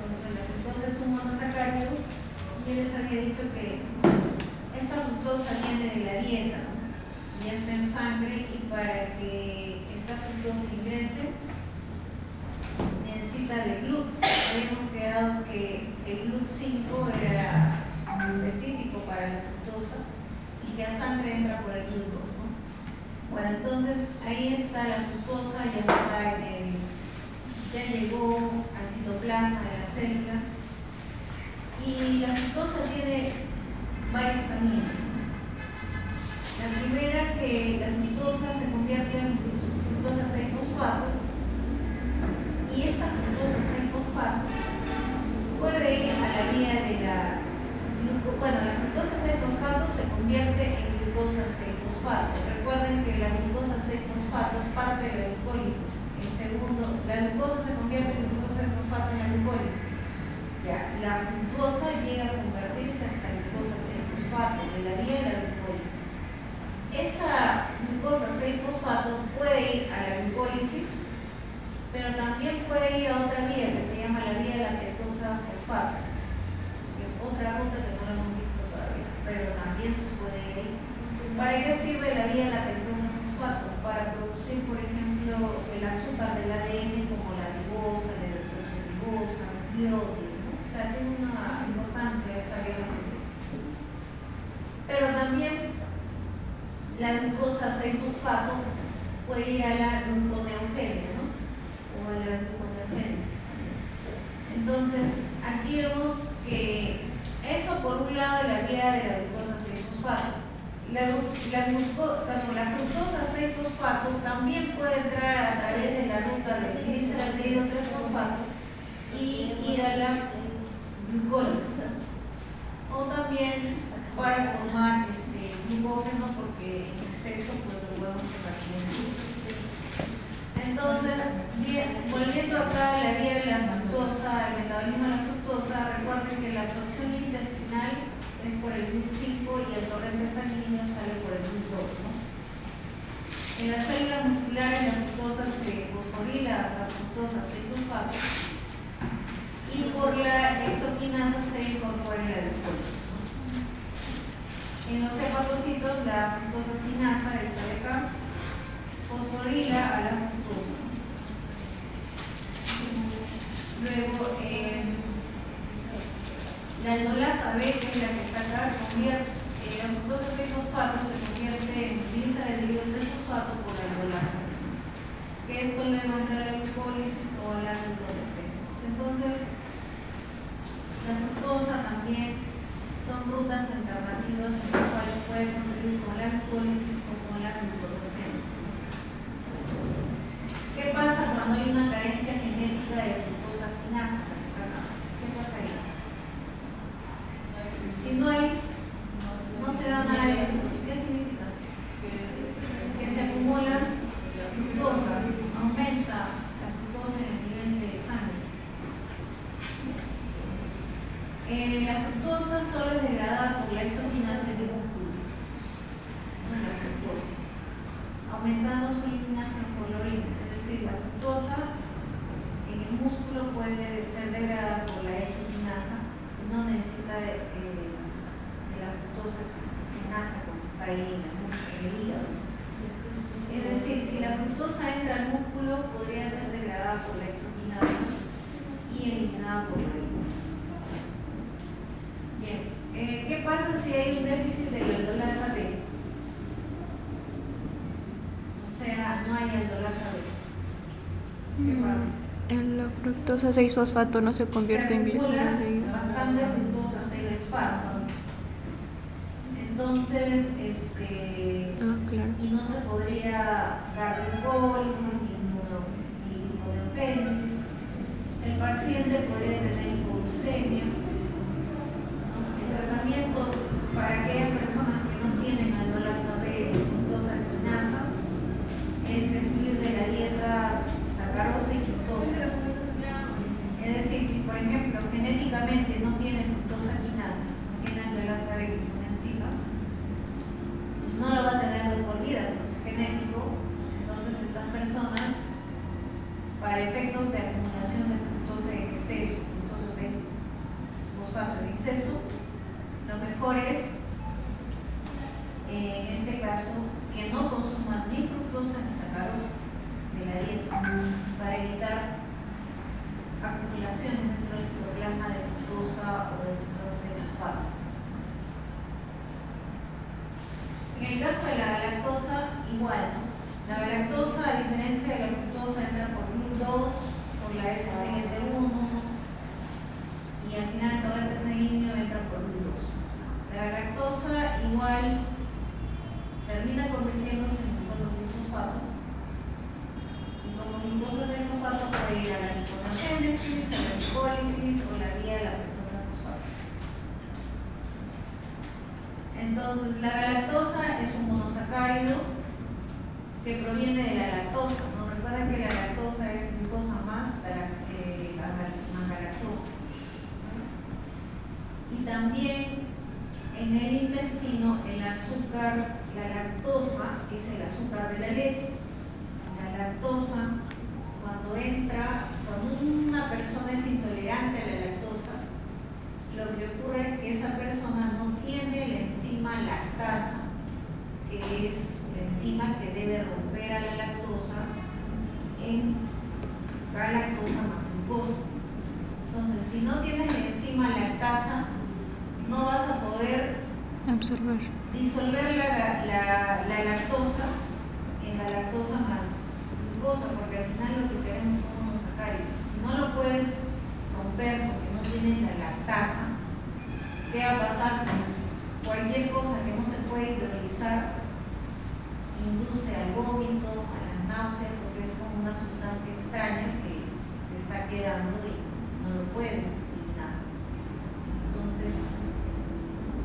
Entonces la fructosa es un monosacárido. Yo les había dicho que esta fructosa viene de la dieta, ¿no? Ya está en sangre, y para que esta fructosa ingrese necesita de GLUT. Habíamos quedado que el GLUT5 era específico para la fructosa y que a sangre entra por el GLUT2, ¿no? Bueno, entonces ahí está la fructosa, ya llegó al citoplasma de la célula, y la fructosa tiene varios caminos. La primera, que la fructosa se convierte en fructosa 6-fosfato, y esta fructosa 6-fosfato puede ir a la vía de la fructosa 6-fosfato se convierte en glucosa 6-fosfato. Recuerden que la glucosa 6-fosfato es parte de la glucólisis. La glucosa se convierte en glucosa 6-fosfato en la glucólisis. La fructosa llega a convertirse hasta glucosa 6-fosfato de la vía de la glucólisis. Esa glucosa 6-fosfato puede ir a la glucólisis, pero también puede ir a otra vía que se llama la vía de la pentosa fosfato, que es otra ruta que no la hemos visto todavía, pero también se puede ir ahí. ¿Para qué sirve la vía de la pentosa fosfato? Para producir, por ejemplo, el azúcar del ADN, como la ribosa, la hidroxilribosa, el nucleótido, ¿no? O sea, tiene una importancia esta vía. Pero también la glucosa 6-fosfato puede ir a la gluconeogénea, ¿no? O a la gluconeogénesis. Entonces, aquí vemos que eso por un lado es la vía de la glucosa 6-fosfato. La fructosa 6-fosfato también puede entrar a través de la ruta del gliceraldehído 3-fosfato y ir a la glucólisis. O también para formar glucógeno, porque en exceso pues lo podemos convertir en glúcido. Entonces, volviendo acá a la vía de la fructosa, el metabolismo de la fructosa, recuerden que la absorción intestinal es por el GLUT5 y el torrente sanguíneo sale por el GLUT2, ¿no? En las células musculares la fructosa se fosforila hasta la fructosa 6-fosfato, y por la exoquinasa se incorpora en la glucólisis. En los hepatocitos la fructosa sinasa, esta de acá, fosforila a la fructosa. Luego, la aldolasa B, que es la que está acá, la fructosa 6-fosfato se convierte en gliceraldehído 3-fosfato por la aldolasa, que esto luego entra a la glucólisis o a la gluconeogénesis. Entonces, la fructosa también son rutas alternativas en las cuales puede contribuir con la glucólisis o con la gluconeogénesis. ¿Qué pasa cuando hay una carencia genética de fructosa sinasa? ¿Qué pasa ahí? Si no hay, no se da nada de esto. ¿Qué significa? Que se acumula fructosa, aumenta la fructosa en el nivel de sangre. La fructosa solo es degradada por la exoquinasa en el músculo, no la fructosa, aumentando su eliminación por la orina. Es decir, la fructosa en el músculo puede ser degradada por la exoquinasa, no necesita de la fructosa sinasa como está ahí en el músculo, en el hígado. Es decir, si la fructosa entra al músculo, podría ser degradada por la exoquinasa y eliminada por la orina. Bien, ¿qué pasa si hay un déficit de la aldolasa B? O sea, no hay aldolasa B. ¿Qué pasa? La fructosa 6-fosfato no se convierte en gliceraldehído. Bastante fructosa 6-fosfato. Entonces, claro. y no se podría dar glucólisis ni gluconeogénesis. El paciente podría tener hipoglucemia. El tratamiento para aquellas personas que no tienen aldolasa B, fructosa quinasa, es excluir de la dieta sacarosa y fructosa. Es decir, si por ejemplo genéticamente no tiene fructosa quinasa, no tiene aldolasa B, que son enzimas, no lo va a tener de por vida porque es genético. Entonces estas personas, para efectos de acumulación de fructosa en exceso, fructosa glucogénesis, a la glicólisis o la vía de la fructosa fosfato. Entonces, la galactosa es un monosacárido que proviene de la lactosa, ¿no? Recuerden que la lactosa es glucosa más galactosa. Y también en el intestino el azúcar, la lactosa es el azúcar de la leche. La lactosa, cuando una persona es intolerante a la lactosa, lo que ocurre es que esa persona no tiene la enzima lactasa, que es la enzima que debe romper a la lactosa en galactosa más glucosa. Entonces, si no tienes la enzima lactasa, no vas a poder absorber, disolver la lactosa en la lactosa más glucosa, porque al final lo que queremos son monosacáridos. Si no lo puedes romper porque no tienes la lactasa, ¿qué va a pasar? Pues cualquier cosa que no se puede hidrolizar induce al vómito, a las náuseas, porque es como una sustancia extraña que se está quedando y no lo puedes eliminar. Entonces,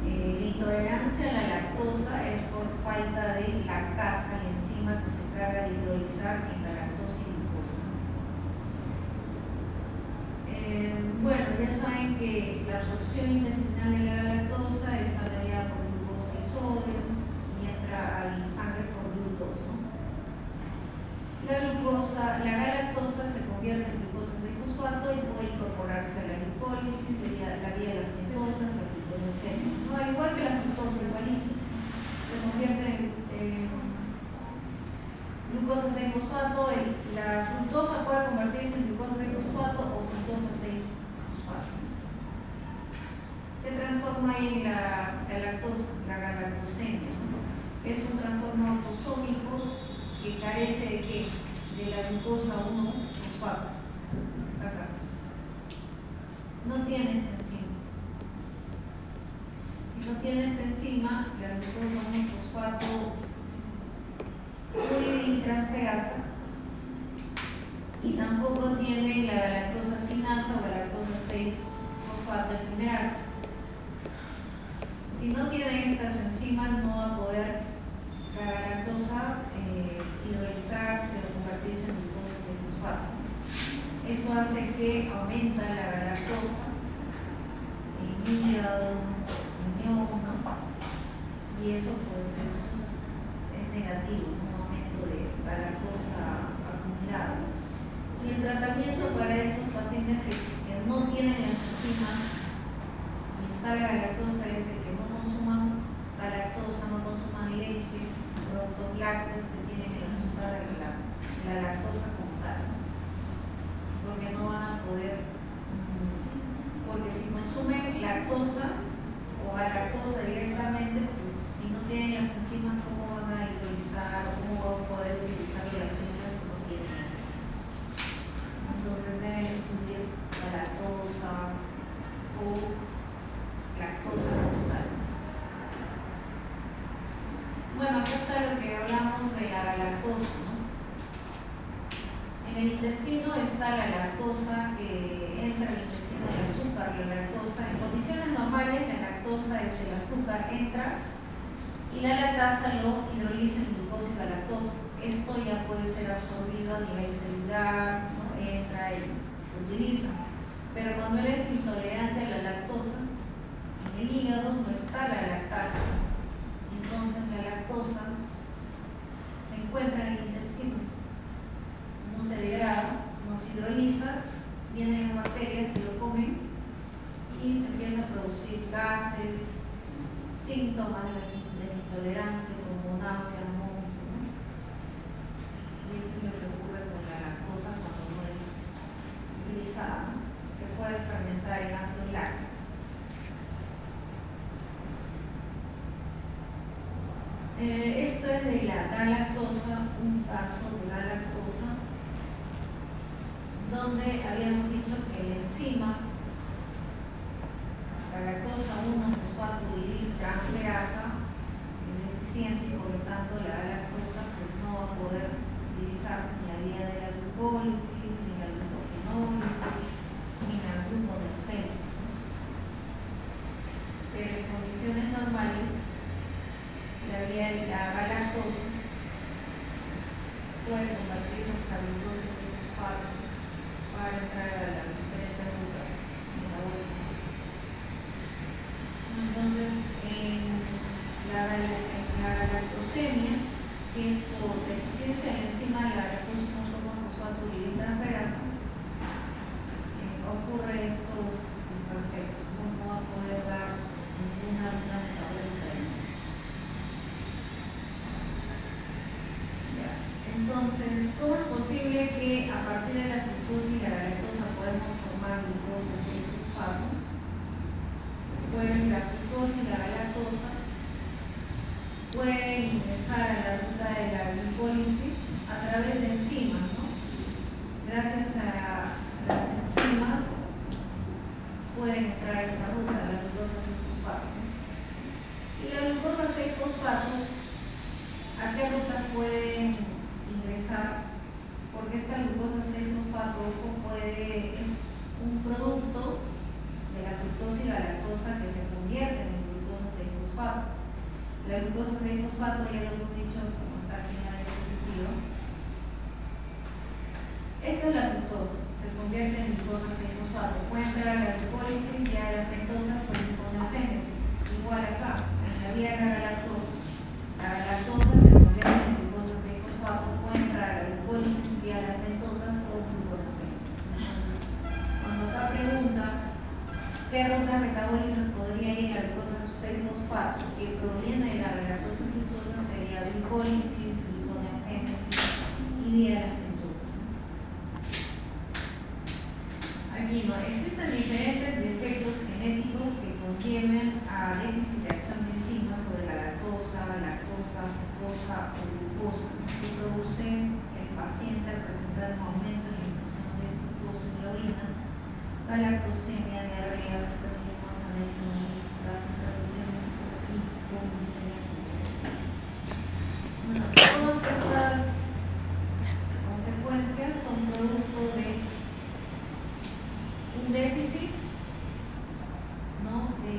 la intolerancia a la lactosa es por falta de lactasa, la enzima que se encarga de hidrolizar en galactosa y glucosa. Bueno, ya saben que la absorción intestinal de la galactosa está mediada por glucosa y sodio y entra al sangre por glucosa. La galactosa se convierte en glucosa 6-fosfato y puede incorporarse a la glicólisis, la vía de las ketosas, la glucogénesis. No, al igual que la fructosa, igualito. Se convierte en glucosa 6-fosfato. La fructosa puede convertirse en glucosa 6-fosfato o fructosa 6-fosfato. ¿Qué transforma ahí la galactosemia? Es un trastorno autosómico que carece de qué? De la glucosa 1-fosfato. Está acá. No tiene esta enzima. Si no tiene esta enzima, la glucosa 1-fosfato transferasa, y tampoco tiene la galactosa sinasa o galactosa 6-fosfato primerasa. Si no tiene estas enzimas, no va a poder la galactosa hidrolizarse o convertirse en glucosa 6-fosfato. Eso hace que aumenta la galactosa en hígado, riñón, y eso pues es negativo, un aumento de galactosa acumulada. Y el tratamiento para estos pacientes que no tienen las enzimas y está la galactosa es de que no consuman galactosa, no consuman leche, productos lácteos que tienen el azúcar de la lactosa como tal, porque no van a poder, porque si consumen lactosa o galactosa directamente, pues si no tienen las enzimas, ¿cómo van a hidrolizar o cómo van a poder utilizar las enzimas si no tienen las enzimas? Entonces deben incluir galactosa o lactosa como tal. Bueno, acá está lo que hablamos de la galactosa, ¿no? En el intestino está la lactosa que entra al intestino, el azúcar, la lactosa. En condiciones normales, la lactosa es el azúcar, entra y la lactasa lo hidroliza en glucosa y galactosa. Esto ya puede ser absorbido a nivel celular, ¿no? Entra y se utiliza. Pero cuando eres intolerante a la lactosa, en el hígado no está la lactasa. Entonces la lactosa se encuentra en el intestino, no se degrada, no se hidroliza, vienen las bacterias y lo comen y empieza a producir gases, síntomas de la intolerancia como náusea, vómito, ¿no? Y eso es lo que ocurre con la lactosa cuando no es utilizada, ¿no? Se puede fermentar en ácido láctico. Esto es de la galactosa, un caso de galactosa, donde habíamos dicho que la enzima galactosa 1-fosfato transferasa es deficiente y por lo tanto la galactosa pues no va a poder utilizarse en la vía de la glucólisis, ni la glucogenólisis, que es por deficiencia de la enzima galactosa 1,fosfatulidintransferasa, ocurre estos imperfectos, no va a poder dar ninguna metabólica. Entonces, ¿cómo es posible que a partir de la fructosa y la galactosa podemos formar glucosa 6-fosfato? Pues la fructosa y la galactosa pueden ingresar a la ruta de la glicólisis a través de enzimas, ¿no? Gracias a las enzimas pueden entrar a esta ruta, la glucosa 6-fosfato. Y la glucosa 6-fosfato, ¿a qué ruta pueden ingresar? Porque esta glucosa 6-fosfato es un producto de la fructosa y la lactosa que se convierten en glucosa 6-fosfato. La glucosa 6-fosfato, ya lo hemos dicho, como está aquí en la diapositiva, esta es la fructosa, se convierte en glucosa 6-fosfato. Puede entrar a la glucólisis y a la pentosa o gluconeogénesis. Igual acá, en la vía de la galactosa. La galactosa se convierte en glucosa 6-fosfato, puede entrar a la glucólisis vía la pentosa o gluconeogénesis. Entonces, cuando acá pregunta qué ruta metabólica podría ir a la glucosa 6-fosfato que proviene de la galactosa fructosa, sería glucólisis, gluconeogénesis y vía la pentosa. Aquí no existen diferentes defectos genéticos que conlleven a déficit de acción de enzimas sobre la lactosa, fructosa o glucosa, que producen el paciente al presentar un aumento en la impresión de glucosa en la orina, galactosemia, diarrea, hipertensión, anemia, gases, y hipoglucemias. Bueno, todas estas consecuencias son producto de un déficit, ¿no?, de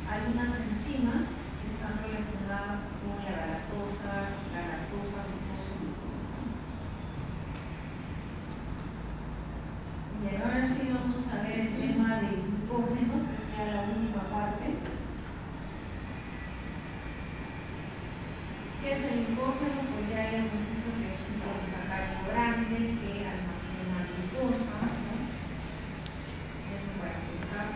algunas enzimas que están relacionadas con la galactosa, glucosa. Y ahora sí vamos a ver el tema del glucógeno, que sea la última parte. ¿Qué es el glucógeno? Pues ya hemos dicho que es un polisacárido grande que almacena glucosa, ¿no? Eso para empezar.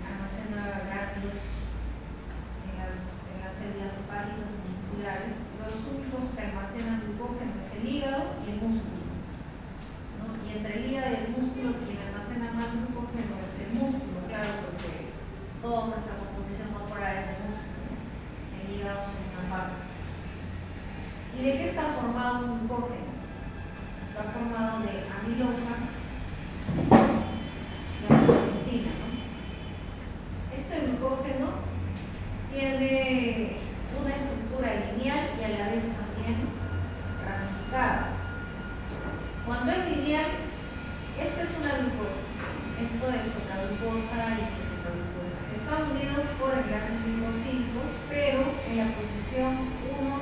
Almacena gránulos en las células hepáticas y musculares. Los únicos que almacenan glucógeno es el hígado y el músculo, ¿no? Y entre el hígado y el músculo, quien almacena más glucógeno es el músculo, claro, porque toda nuestra composición corporal es de músculo. El hígado es una parte. ¿Y de qué está formado un glucógeno? Está formado de amilosa y amilopentina, ¿no? Este glucógeno tiene una estructura lineal y a la vez también ramificada. Cuando es lineal, esta es una glucosa, esto es otra glucosa y esto es otra glucosa. Están unidos por enlaces glucosílicos, pero en la posición 1,4,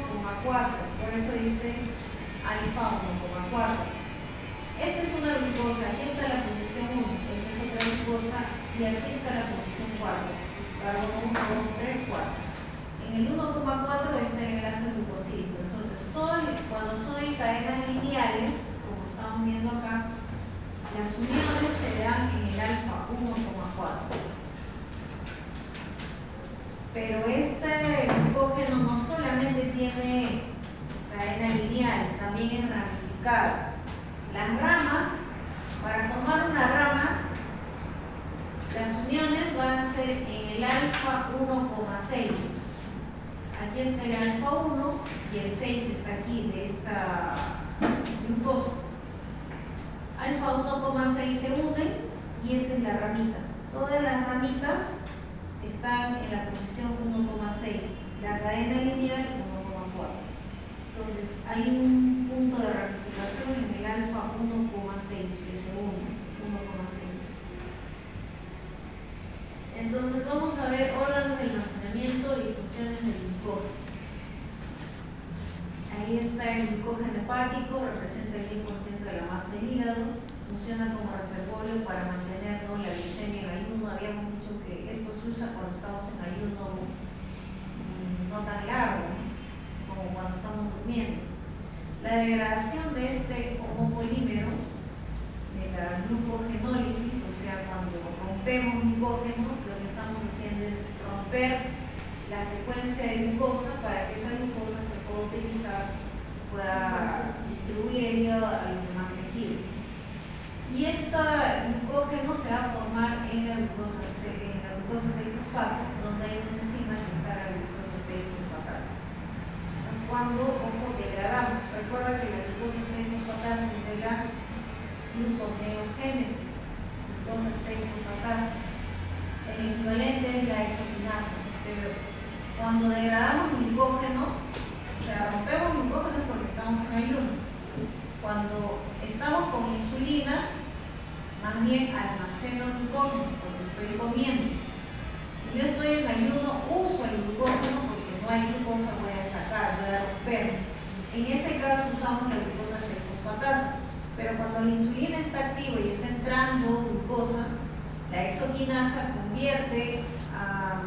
por eso dice alfa 1,4. Esta es una glucosa, aquí está la posición 1, esta es otra glucosa y aquí está la posición 4. Carbono 1, 2, 3, 4. En el 1,4 está el enlace glucosílico. Entonces, cuando son cadenas lineales, como estamos viendo acá, las uniones se dan en el alfa 1,4. Pero este glucógeno no solamente tiene cadena lineal, también es ramificada. Las ramas, para formar una rama, las uniones van a ser en el alfa 1,6. Aquí está el alfa 1 y el 6 está aquí de esta glucosa. Alfa 1,6 se unen y esa es la ramita. Todas las ramitas están en la posición 1,6. La cadena lineal 1,4. Entonces hay un punto de ramificación en el alfa 1,6 que se une. 1,6. Entonces vamos a ver órganos de almacenamiento y funciones del glucógeno. Ahí está el glucógeno hepático, representa el 10% de la masa del hígado, funciona como reservorio para mantener, ¿no?, la glicemia en ayuno. Habíamos dicho que esto se usa cuando estamos en ayuno no tan largo, estamos durmiendo. La degradación de este homopolímero, de la glucogenólisis, o sea, cuando rompemos glucógeno, lo que estamos haciendo es romper la secuencia de glucosa para que esa glucosa se pueda utilizar, pueda distribuir el hígado a los demás tejidos. Y este glucógeno se va a formar en la glucosa 6-fosfato, donde hay una enzima que está la glucosa 6-fosfatasa. Cuando, ojo, degradamos, recuerda que la glucosa 6-fosfatasa es de la gluconeogénesis, glucosa 6-fosfatasa. El equivalente es la exoquinasa, pero cuando degradamos glucógeno, o sea, rompemos glucógeno porque estamos en ayuno. Cuando estamos con insulina, más bien almaceno glucógeno porque estoy comiendo. Si yo estoy en ayuno, uso el glucógeno porque no hay glucosa, voy a sacar, voy a romper. En ese caso usamos la glucosa 6-fosfatasa. Pero cuando la insulina está activa y está entrando glucosa, la exoquinasa convierte a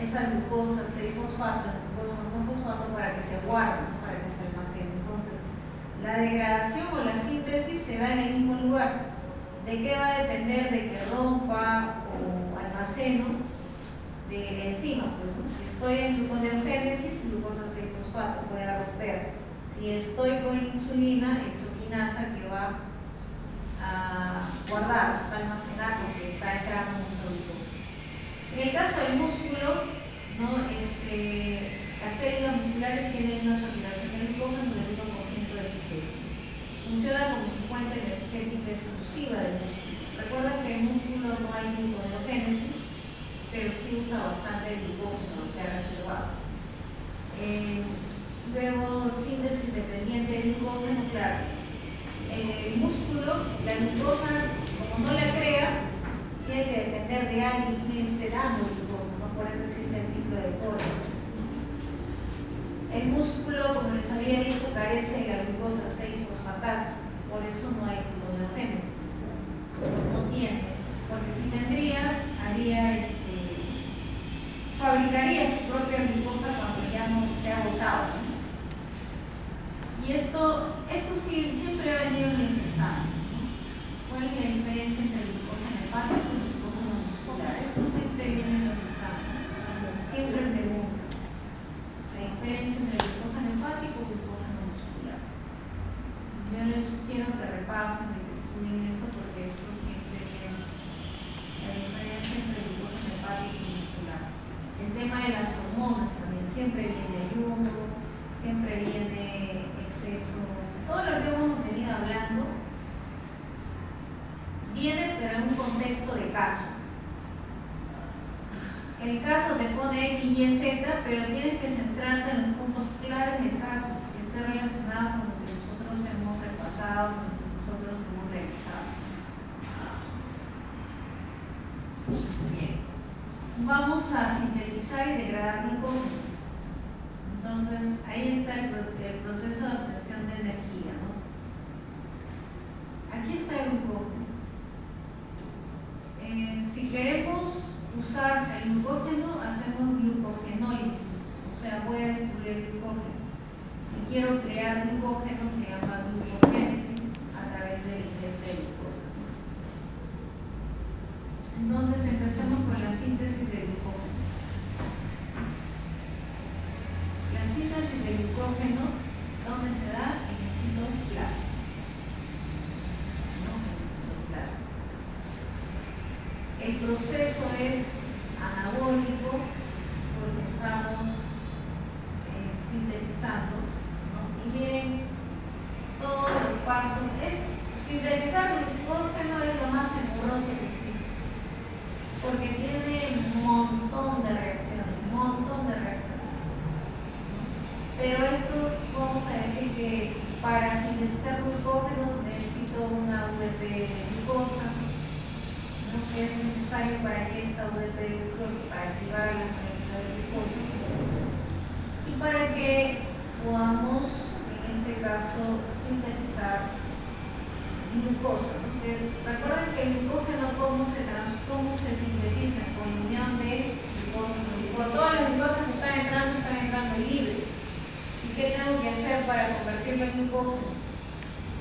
esa glucosa 6-fosfato en glucosa 1-fosfato para que se guarde, para que se almacene. Entonces, la degradación o la síntesis se da en el mismo lugar. ¿De qué va a depender? De que rompa o almaceno de la enzima. Pues, ¿no? Si estoy en gluconeogénesis, glucosa 6-fosfato puede romper. Si estoy con insulina, exoquinasa que va a guardar, a almacenar lo que está entrando mucha glucosa. En el caso del músculo, ¿no? Las células musculares tienen una saturación de glucógeno del 1% de su peso. Funciona como su fuente energética exclusiva del músculo. Recuerda que en el músculo no hay gluconeogénesis, pero sí usa bastante glucógeno que ha reservado. Luego, síntesis dependiente de glucógeno, claro. En el músculo, la glucosa, como no la crea, tiene que depender de alguien que esté dando glucosa, ¿no? Por eso existe el ciclo de Cori. El músculo, como les había dicho, carece de la glucosa 6-fosfatasa, por eso no hay gluconeogénesis. No tiene, porque si tendría, fabricaría su propia glucosa cuando ya no se ha agotado, ¿no? Y esto sí, siempre ha venido en los exámenes, ¿no? ¿Cuál es la diferencia entre el glucógeno hepático y el glucógeno muscular? Esto siempre viene en los exámenes, siempre preguntan la diferencia entre el glucógeno hepático y el glucógeno muscular. Yo les sugiero que repasen y que estudien esto porque esto siempre viene, la diferencia entre el glucógeno hepático y muscular. El tema de las hormonas también, siempre viene ayuno, siempre viene exceso, todo lo que hemos venido hablando viene pero en un contexto de caso. El caso te pone X, Y, Z, pero tienes que centrarte en los puntos claves del caso que esté relacionado con lo que nosotros hemos repasado, con lo que nosotros hemos realizado. Bien, vamos a sintetizar y degradar glucógeno. Entonces, ahí está el proceso de obtención de energía, ¿no? Aquí está el glucógeno. Si queremos usar el glucógeno, hacemos glucogenólisis, o sea, voy a destruir el glucógeno. Si quiero crear glucógeno, se llama glucogénesis a través de la ingesta de glucosa. Entonces, empecemos con la síntesis de glucógeno. La síntesis de glucógeno, ¿dónde se da? En el citoplasma. ¿No? En el citoplasma. El proceso es anabólico porque estamos sintetizando, ¿no? Y miren todos los pasos. Sintetizar glucógeno es lo más engorroso que existe porque tiene un montón de reacciones, pero estos, vamos a decir que para sintetizar glucógeno necesito una UDP de glucosa, ¿no? Que es necesario para que esta UDP de glucosa, para activar la molécula de glucosa y para que podamos, en este caso, sintetizar glucosa, ¿no? Recuerden que el glucógeno cómo se sintetiza con la unión de glucosa con glucosa. Todas las glucosas que están entrando libres. Si qué tengo que hacer para convertirlo en glucógeno?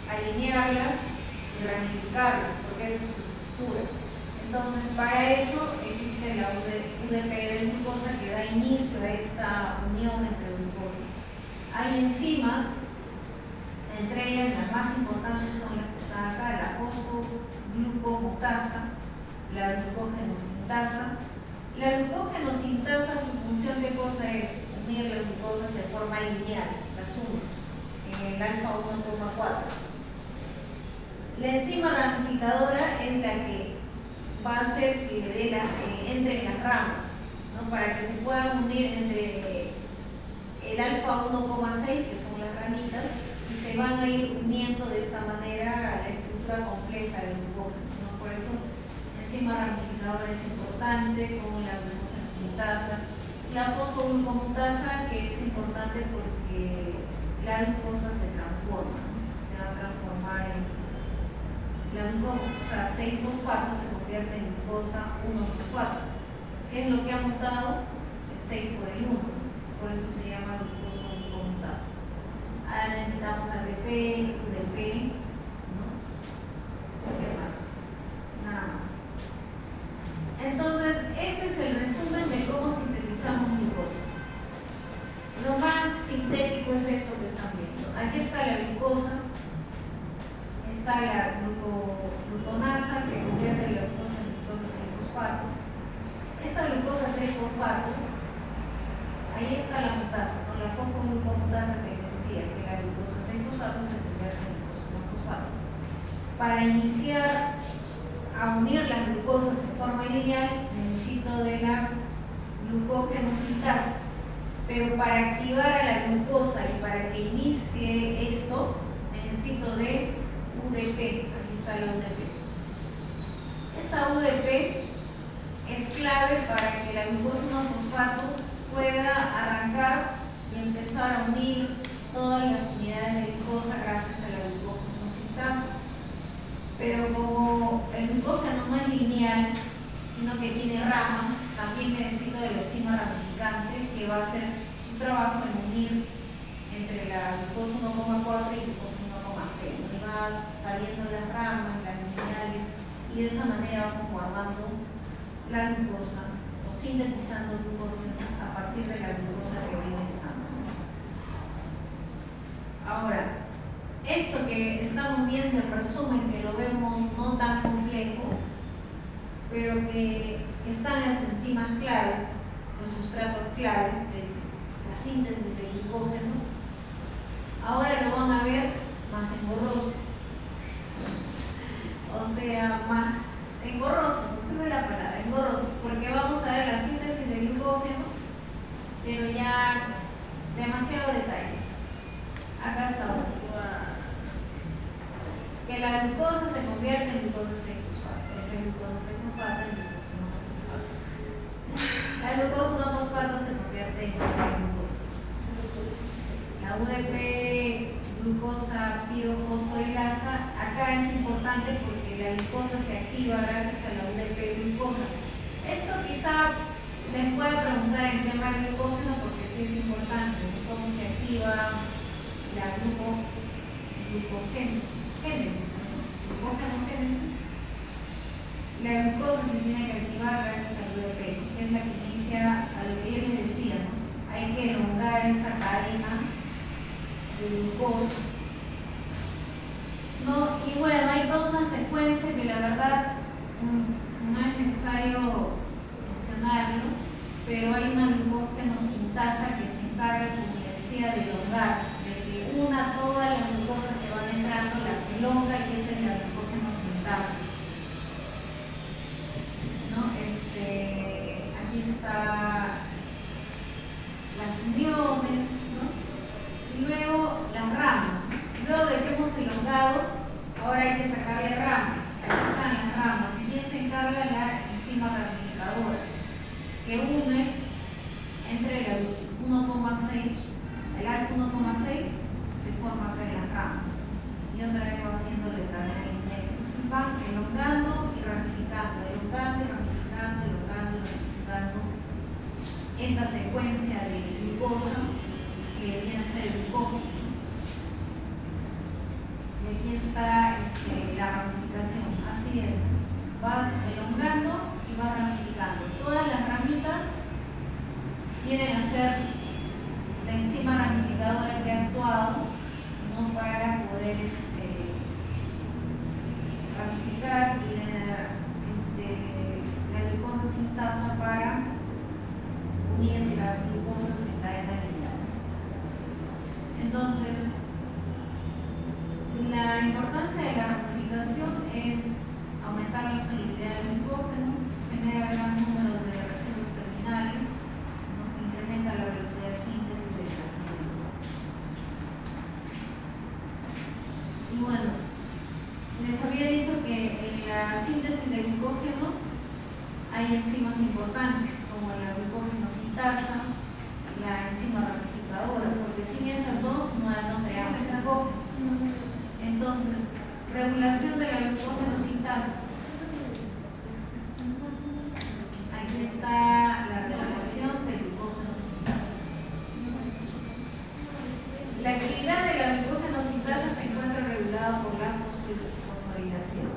Alinearlas y ramificarlas, porque esa es su estructura. Entonces, para eso existe la UDP de glucosa que da inicio a esta unión entre glucógenos. Hay enzimas, entre ellas las más importantes son las que están acá, la fosfoglucomutasa, la glucógenosintasa. La glucógenosintasa, su función de cosa es unir las glucosas de forma lineal, las une en el alfa 1,4. La enzima ramificadora es la que va a hacer que entre en las ramas, ¿no? Para que se puedan unir entre el alfa 1,6, que son las ramitas, y se van a ir uniendo de esta manera a la estructura compleja del glucógeno, ¿no? Por eso la enzima ramificadora es importante, como la glucogenosintasa. La fosfoglucomutasa, que es importante porque la glucosa se transforma, ¿no? Se va a transformar en la glucosa 6-fosfato, se convierte en glucosa 1-fosfato. ¿Qué es lo que ha mutado? El 6 por el 1, por eso se llama fosfoglucomutasa. Ahora necesitamos ATP, UDP, ¿no? ¿Qué más? Nada más. Entonces, este es el resumen de cómo sintetizamos glucosa. Lo más sintético es esto que están viendo. Aquí está la glucosa, está la gluconasa que convierte la glucosa en glucosa 6-fosfato. Esta glucosa 6-fosfato, ahí está la mutasa, con la fosfoglucomutasa que decía que la glucosa 6-fosfato se convierte en glucosa 1-fosfato. Para iniciar a unir las glucosas en forma lineal, necesito de la glucogenosintasa, pero para activar a la glucosa y para que inicie esto, necesito de UDP. Aquí está la UDP. Esa UDP es clave para que la glucosa 1-fosfato pueda arrancar y empezar a unir todas las unidades de glucosa gracias a la glucogenosintasa. Pero como el glucógeno no es lineal, sino que tiene ramas, también necesito de la enzima ramificante que va a hacer un trabajo en unir entre la glucosa 1,4 y glucosa 1,6. Y va saliendo las ramas, las lineales, y de esa manera vamos guardando la glucosa o sintetizando glucógeno a partir de la glucosa que viene sangre. Ahora, esto que estamos viendo en resumen, que lo vemos no tan complejo, pero que están las enzimas claves, los sustratos claves de la síntesis del glucógeno, ahora lo van a ver más engorroso. O sea, más engorroso, esa es la palabra, engorroso, porque vamos a ver la síntesis del glucógeno, pero ya demasiado detalle. Acá está otro. Que la glucosa se convierte en glucosa 6-fosfato. Esa glucosa 6-fosfato en glucosa 1-fosfato. La glucosa 1-fosfato se convierte en glucosa. La UDP glucosa pirofosforilasa, acá es importante porque la glucosa se activa gracias a la UDP glucosa. Esto quizá les puede preguntar en tema de glucógeno porque sí es importante, ¿no? Cómo se activa la glucogénesis. La glucosa se tiene que activar gracias al UDP, que es la que inicia a lo que yo les decía, ¿no? Hay que elongar esa cadena de glucosa. No, y bueno, hay toda una secuencia que la verdad no es necesario mencionarlo, pero hay una glucogenosintasa que se encarga, como decía, de elongar, de que una todas las glucosas que van entrando las elonga y esa es la glucogenosintasa. ¿No? Aquí está las uniones, ¿no? Y luego las ramas. Luego de que hemos elongado, ahora hay que sacarle ramas. Aquí están las ramas. ¿Y quién se encarga? La enzima ramificadora, que une entre la 1,6, el alfa 1,6 se forma acá en las ramas. Y otra vez va haciendo la cadena lineal. Entonces van elongando y ramificando, elongando y ramificando, elongando y ramificando esta secuencia de glucosa que viene a ser el glucógeno. Y aquí está la ramificación, así es. Vas elongando y vas ramificando. Todas las ramitas vienen a ser la enzima ramificadora que ha actuado, ¿no? Para poder ramificar y la glucosa sintasa para unir las glucosas en cadena lineal. Entonces, la importancia de la ramificación es aumentar la solubilidad del glucógeno, generar gran número de residuos terminales, ¿no? Incrementa la velocidad de síntesis de reacción. Y bueno, les había dicho que en la síntesis de glucógeno hay enzimas importantes como la glucógeno sintasa, la enzima ramificadora, porque sin esas dos no creamos glucógeno. Entonces, regulación de la glucógeno sintasa. Aquí está la regulación del glucógeno sintasa. La actividad de la glucógeno sintasa se encuentra regulada por la fosforilación.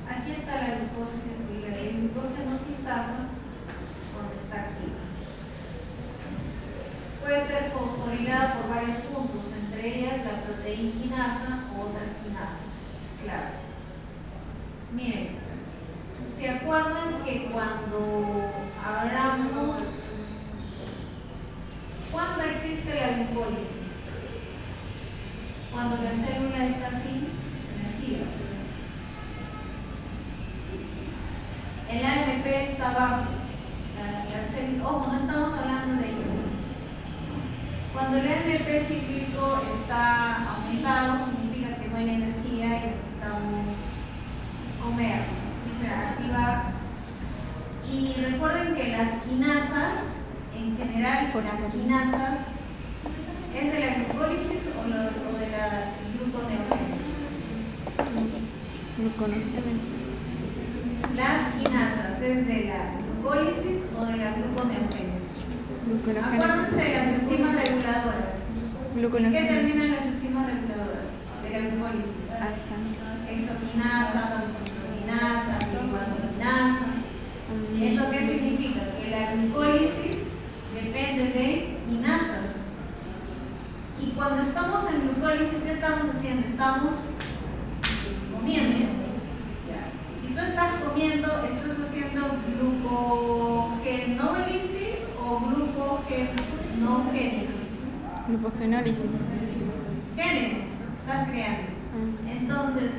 Aquí está la glucógeno sintasa cuando está activa. Puede ser fosforilada por varios puntos, entre ellas la proteína quinasa o otra quinasa. Claro. Miren, ¿se acuerdan que cuando hablamos, ¿cuándo existe la glucólisis? Cuando la célula está sin energía. El AMP está bajo. Ojo, no estamos hablando de ello. Cuando el AMP cíclico está aumentado, significa que no hay energía y necesitamos comer, o sea, activar. Y recuerden que las quinasas, en general, las quinasas, ¿es de la glucólisis o de la gluconeogénesis? Las quinasas, ¿es de la glucólisis o de la gluconeogénesis? Acuérdense de las enzimas reguladoras. ¿En qué terminan las enzimas reguladoras de la glucólisis? Exoquinasa, glucokinasa, glucokinasa. ¿Eso qué significa? Que la glucólisis depende de quinasas. Y cuando estamos en glucólisis, ¿qué estamos haciendo? Estamos comiendo. Si tú estás comiendo, ¿estás haciendo glucogenólisis o glucogenogénesis? Glucogenólisis. Génesis, estás creando. Entonces,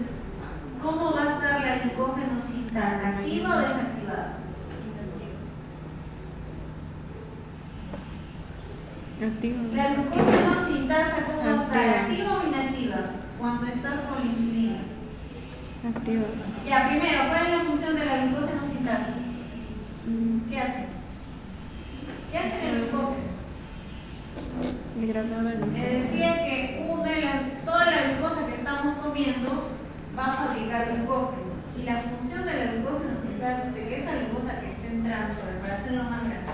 ¿cómo va a estar la glucógeno sintasa? ¿Activa o desactivada? Activa. La glucógeno sintasa, ¿cómo va a estar? ¿Activa o inactiva? Cuando estás con la insulina. Activa. Ya, primero, ¿cuál es la función de la glucógeno sintasa? ¿Qué hace? ¿Qué hace el glucógeno? Me decía que toda la glucosa que estamos comiendo va a fabricar glucógeno. Y la función de la glucógeno sintasa es de que esa glucosa que esté entrando, para hacerlo más grande.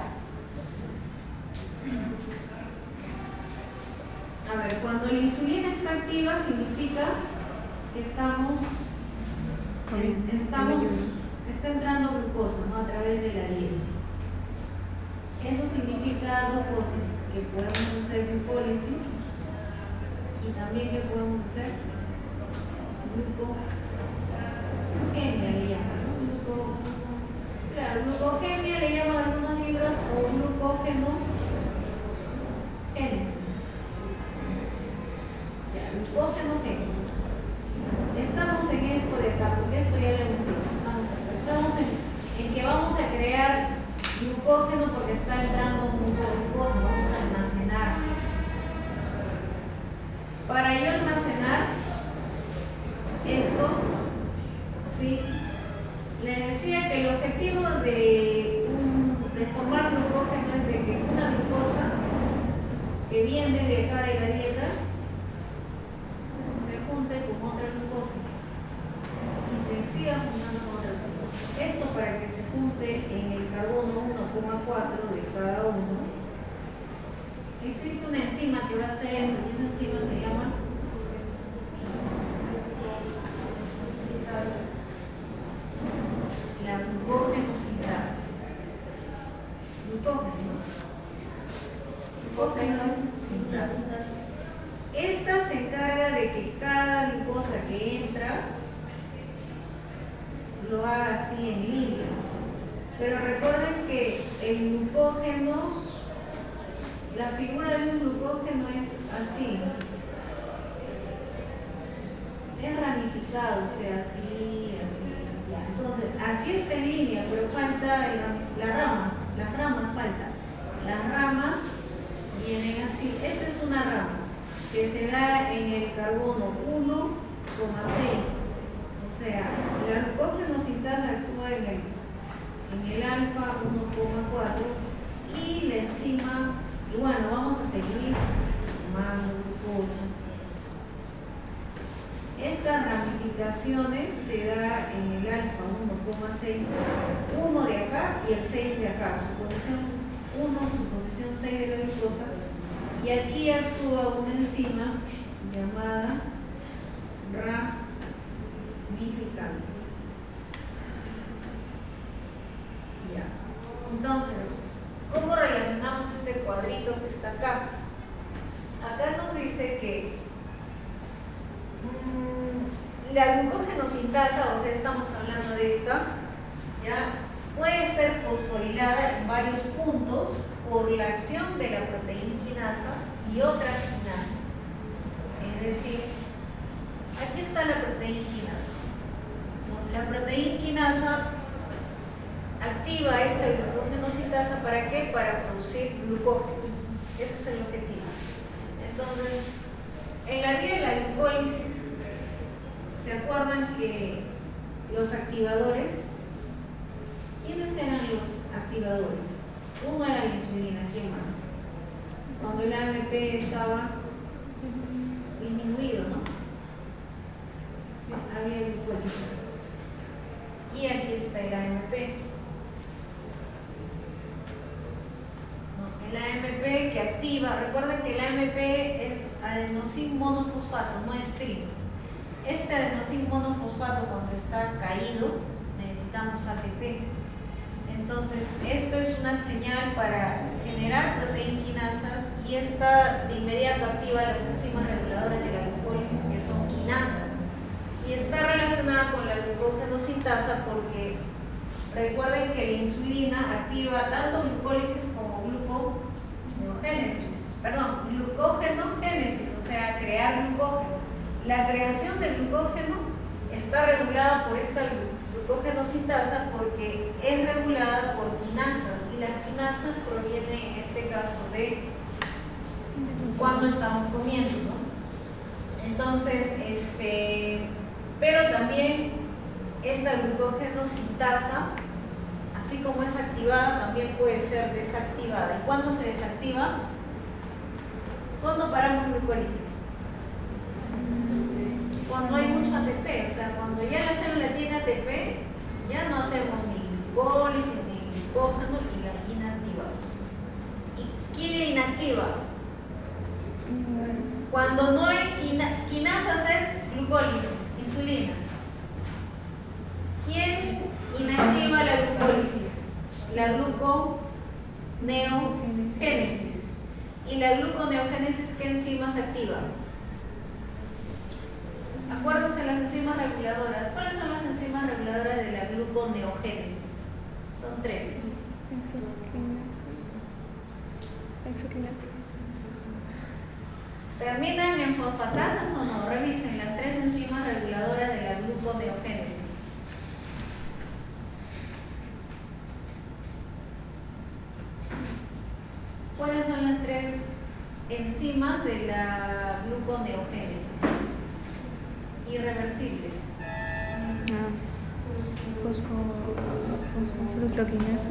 A ver, cuando la insulina está activa significa que está entrando glucosa, ¿no? A través de la dieta. Eso significa dos cosas, que podemos hacer glucólisis y también que podemos hacer glucogenia, le llaman, ¿no? Claro, glucogenia le llaman algunos libros o glucógeno génesis. Ya, glucógeno génesis. Estamos en esto de acá, porque esto ya lo hemos visto, estamos en que vamos a crear glucógeno porque está entrando mucha glucosa, vamos a almacenar. Para yo almacenar esto, ¿sí? Le decía que el objetivo de formar glucógeno es de que una glucosa que viene de acá de la dieta se junte con otra glucosa y se siga juntando con otra glucosa. Esto para que se junte en el carbono 1,4 de cada uno existe una enzima que va a hacer eso, y esa enzima se llama la glucogenosintasa. Glucogenosintasa. Esta se encarga de que cada glucosa que entra lo haga así en línea. Pero recuerden que el glucógeno, la figura de un glucógeno es así. Es ramificado, o sea, así, así. Ya. Entonces, así está en línea, pero falta la rama. Las ramas faltan. Las ramas vienen así. Esta es una rama que se da en el carbono 1,6. O sea, la glucogenosintasa actúa en el alfa 1,4 y la enzima, y bueno, vamos a seguir tomando glucosa. Estas ramificaciones se da en el alfa 1,6, uno de acá y el 6 de acá, su posición 1, su posición 6 de la glucosa, y aquí actúa una enzima llamada ramificante. Ya. Entonces, ¿cómo relacionamos este cuadrito que está acá? Acá nos dice que la glucogenosintasa, o sea, estamos hablando de esta, ¿ya? Puede ser fosforilada en varios puntos por la acción de la proteína quinasa y otras quinasas. Es decir, aquí está la proteína quinasa. La proteína quinasa activa esta glucogenosintasa, ¿para qué? Para producir glucógeno. Ese es el objetivo. Entonces, en la vía de la glucólisis, ¿se acuerdan que los activadores? ¿Quiénes eran los activadores? Uno era la insulina, ¿quién más? Cuando el AMP estaba disminuido, ¿no? Sí, había glucólisis. Y aquí está el AMP. El AMP que activa, recuerden que el AMP es adenosin monofosfato, no es tri. Este adenosin monofosfato, cuando está caído, necesitamos ATP. Entonces, esta es una señal para generar proteínas quinasas, y esta de inmediato activa las enzimas reguladoras de la glucólisis, que son quinasas. Y está relacionada con la glucogenosintasa porque recuerden que la insulina activa tanto glucólisis como glucogenogénesis, o sea, crear glucógeno. La creación del glucógeno está regulada por esta glucogenosintasa porque es regulada por quinasas, y las quinasas provienen en este caso de cuando estamos comiendo, ¿no? Entonces, pero también esta glucogenosintasa, así como es activada, también puede ser desactivada. ¿Y cuándo se desactiva? ¿Cuándo paramos glucólisis? Cuando hay mucho ATP, o sea, cuando ya la célula tiene ATP, ya no hacemos ni glucólisis ni glucógeno y la inactivamos. ¿Y quién la inactiva? Cuando no hay quinasas es glucólisis, insulina. ¿Quién inactiva la glucólisis? La gluconeogénesis. ¿Y la gluconeogénesis qué enzimas activa? Acuérdense las enzimas reguladoras. ¿Cuáles son las enzimas reguladoras de la gluconeogénesis? Son 3. ¿Terminan en fosfatasas o no? Revisen las 3 enzimas reguladoras de la gluconeogénesis. ¿Cuáles son las 3 enzimas de la gluconeogénesis? Irreversibles. Fosfofructoquinasa.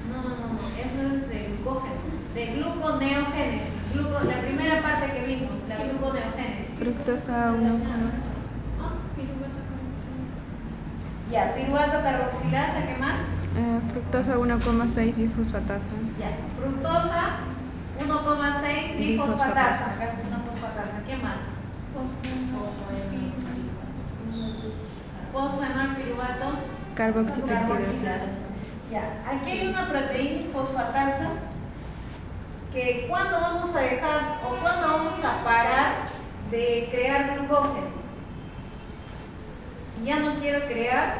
No, eso es de glucógeno. De gluconeogénesis. La primera parte que vimos, la gluconeogénesis. Fructosa 1. Ya, piruvato carboxilasa, ¿qué más? Fructosa 1,6 y fosfatasa. Ya, fructosa 1,6 bifosfatasa. Acá está una fosfatasa. ¿Qué más? Fosfenol piruvato. Carboxipeptidato. Ya, aquí hay una proteína fosfatasa que cuando vamos a dejar o cuando vamos a parar de crear glucógeno. Si ya no quiero crear,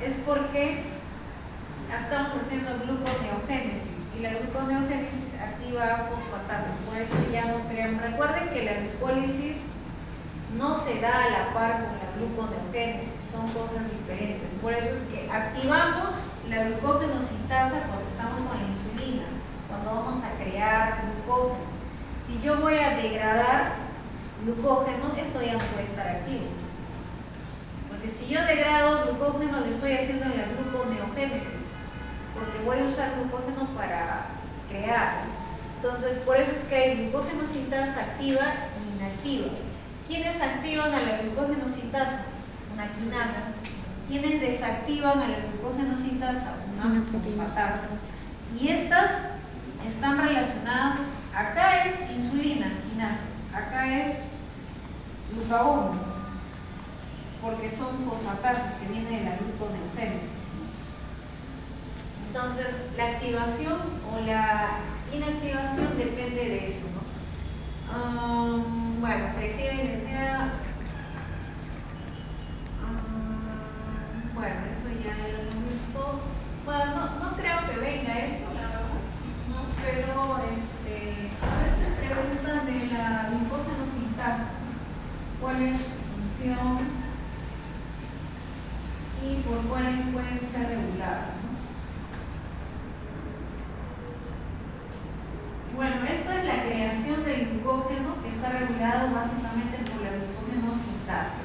es porque estamos haciendo gluconeogénesis y la gluconeogénesis activa fosfatasa, por eso ya no crean. Recuerden que la glucólisis no se da a la par con la gluconeogénesis, son cosas diferentes. Por eso es que activamos la glucogenosintasa cuando estamos con la insulina, cuando vamos a crear glucógeno. Si yo voy a degradar glucógeno, esto ya no puede estar activo. Porque si yo degrado glucógeno, lo estoy haciendo en la gluconeogénesis, porque voy a usar glucógeno para crear. Entonces, por eso es que hay glucogenosintasa activa e inactiva. ¿Quiénes activan a la glucogenosintasa? Una quinasa. ¿Quiénes desactivan a la glucogenosintasa? Una fosfatasa. Y estas están relacionadas, acá es insulina, quinasas, acá es glucagón, porque son fosfatasas que vienen de la gluconeogénesis. Entonces, la activación o la inactivación depende de eso, ¿no? Bueno, se activa y desactiva. Bueno, eso ya lo hemos visto. Bueno, no creo que venga eso, la verdad, ¿no? Pero a veces preguntan de la glucogenosintasa, cuál es su función y por cuáles pueden ser reguladas, ¿no? Bueno, esto es la creación del glucógeno, que está regulado básicamente por la glucogenosintasa.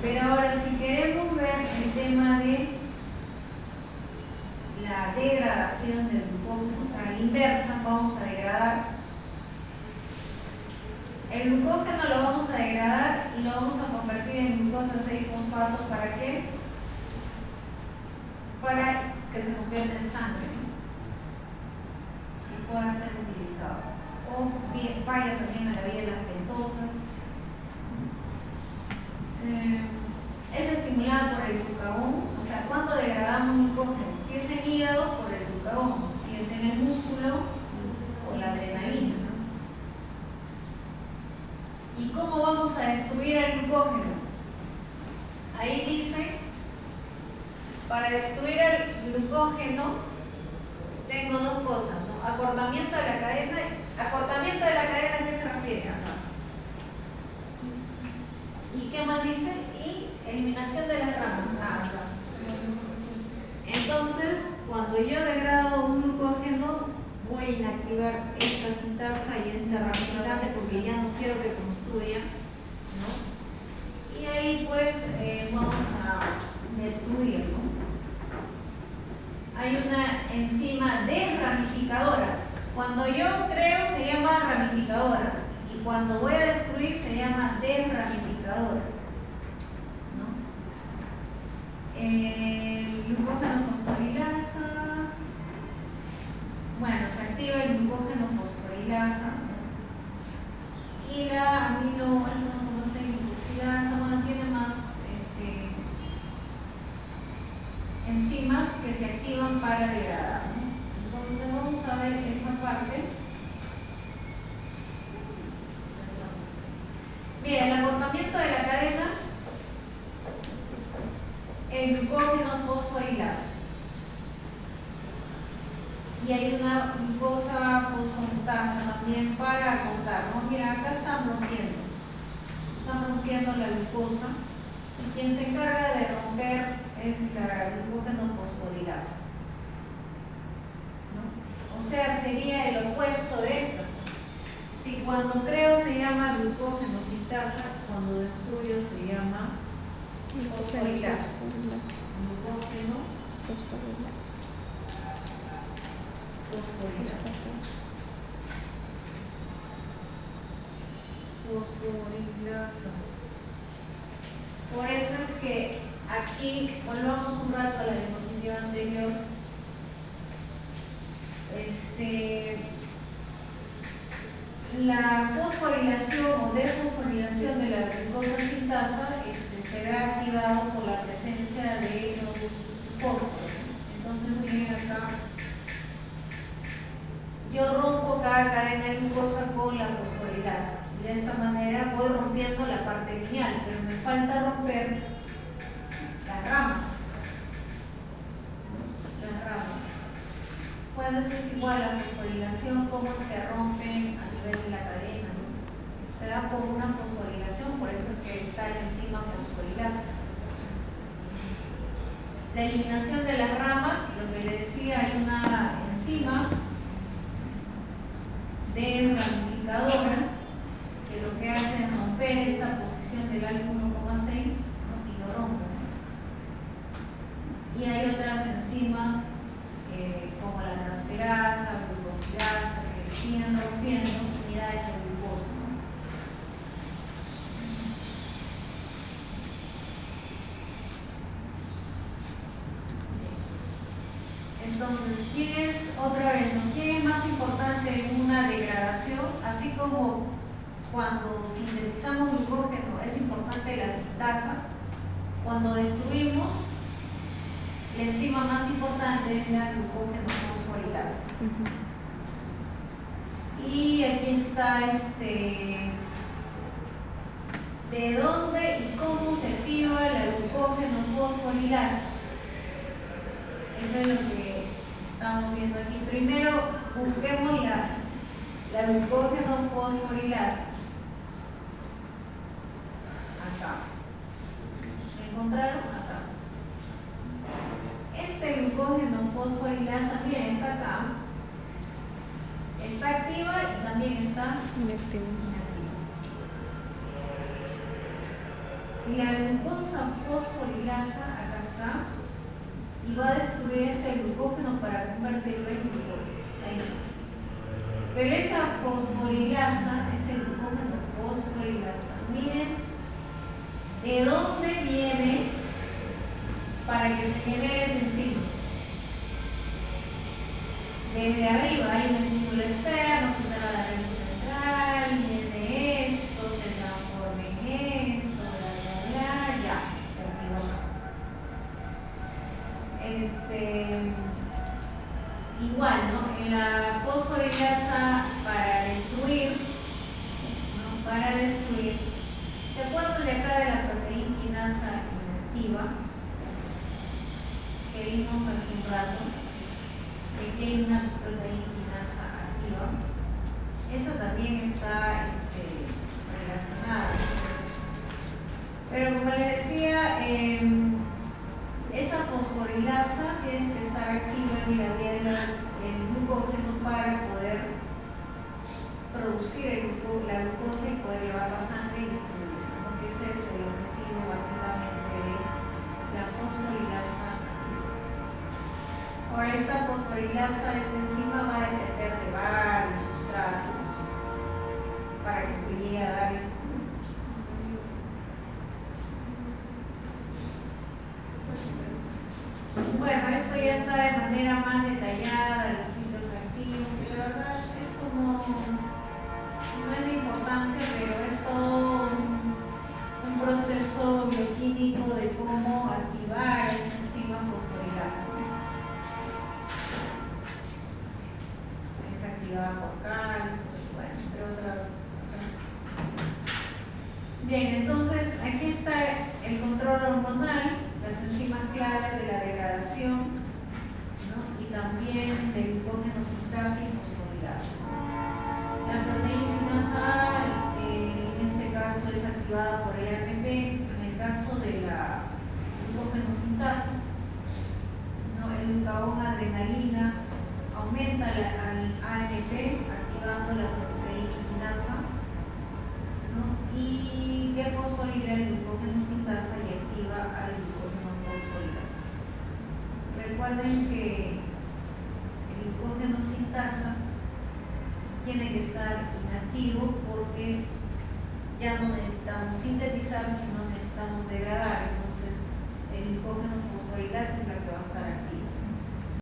Pero ahora, si queremos ver el tema de la degradación del glucógeno, o sea, a la inversa, vamos a degradar. El glucógeno lo vamos a degradar y lo vamos a convertir en glucosa 6-fosfato. ¿Para qué? Para que se convierta en sangre y pueda ser utilizado. O bien, vaya también a la vía de las pentosas. Es estimulada por el glucagón, o sea, cuando degradamos glucógeno, si es en hígado, por el glucagón, si es en el músculo, por la adrenalina, ¿no? ¿Y cómo vamos a destruir el glucógeno? Ahí dice, para destruir el glucógeno, tengo dos cosas, ¿no? Acortamiento de la cadena. ¿Acortamiento de la cadena a qué se refiere? Ajá. ¿Y qué más dice? Y eliminación de las ramas. Entonces, cuando yo degrado un glucógeno, voy a inactivar esta sintasa y este ramificante porque ya no quiero que construya, ¿no? Y ahí pues vamos a destruir, ¿no? Hay una enzima desramificadora. Cuando yo creo se llama ramificadora y cuando voy a destruir se llama desramificadora, ¿no? Glucógeno fosforilasa. Bueno, se activa el glucógeno fosforilasa, ¿no? Y la amino glucosidasa, bueno, tiene más enzimas que se activan para degradar, ¿no? Entonces vamos a ver esa parte. Bien, el acortamiento de la cadena, el glucógeno fosforilasa. Y hay una glucosa fosforitasa también para acortar, ¿no? Mira, acá están rompiendo la glucosa y quien se encarga de romper es la glucógeno fosforilasa, ¿no? O sea, sería el opuesto de esta. Si cuando creo se llama glucogenosintasa, cuando destruyo se llama fosforilasa. Glucógeno fosforilasa. Por eso es que aquí, volvamos un rato a la diapositiva anterior, la fosforilación o desfosforilación de la glucosa sintasa se ve activado por la presencia de los fósforos. Entonces miren acá, yo rompo cada cadena de glucosa con la fosforilasa. De esta manera voy rompiendo la parte lineal, pero me falta romper las ramas. Bueno, eso es igual a la fosforilación, cómo es que rompen a nivel de la cadena, ¿no? Se da por una fosforilación, por eso es que está la enzima fosforilasa. La eliminación de las ramas, lo que le decía, hay una enzima desramificadora que lo que hace es romper esta posición del alfa 1,6, ¿no? Y lo rompe. Y hay otras enzimas como la transferasa, glucosidasa, que siguen rompiendo unidades de glucosa, ¿no? Entonces, ¿quién es, otra vez, ¿no? ¿Quién es más importante en una degradación? Así como cuando sintetizamos glucógeno es importante la sintasa, cuando destruimos, la enzima más importante es la glucógeno fosforilasa. Y aquí está de dónde y cómo se activa la glucógeno fosforilasa. Eso es lo que estamos viendo aquí. Primero busquemos la glucógeno fosforilasa. Acá. ¿Encontraron? Acá. Este glucógeno fosforilasa, miren, está acá. Está activa y también está Inactivo. inactiva. Y la glucosa fosforilasa, acá está, y va a destruir este glucógeno para convertirlo en glucosa. Ahí está. Pero esa fosforilasa, ese glucógeno fosforilasa, miren de dónde viene para que se genere esa enzima. Desde arriba hay un estímulo externo, que está la red central, viene esto, se transforma en esto, ya, se activa acá. Igual, ¿no? En la fosforilasa para destruir, ¿no? ¿Se acuerdan de acá de la proteína quinasa inactiva? Que vimos hace un rato, que aquí hay una proteína quinasa activa. Esa también está relacionada. Pero como les decía, esa fosforilasa tiene que estar activa en la vía del glucógeno para poder producir la glucosa y poder llevar la sangre y distribuirla, ¿no? Que ese es el objetivo básicamente de la fosforilasa. Ahora, esta fosforilasa, esta enzima va a depender de varios sustratos para que se llegue a dar esto. Bueno, esto ya está de manera más detallada, los sitios activos, que la verdad esto no es de importancia, pero es todo un proceso bioquímico de cómo activar esa enzima fosforilasa. Es activada por calcio, bueno, entre otras. Bien, entonces aquí está el control hormonal, las enzimas claves de la degradación, ¿no? Y también del glucógeno sintasa y fosforilasa. La proteína sinasa, en este caso, es activada por el AMP. En el caso de la glucógeno sintasa, ¿no? El glucagón adrenalina aumenta al AMP activando la proteína quinasa, ¿no? Y que fosforila el glucógeno sintasa y activa al glucógeno fosforilasa. Recuerden que el glucógeno sintasa tiene que estar inactivo porque ya no necesitamos sintetizar, sino necesitamos degradar.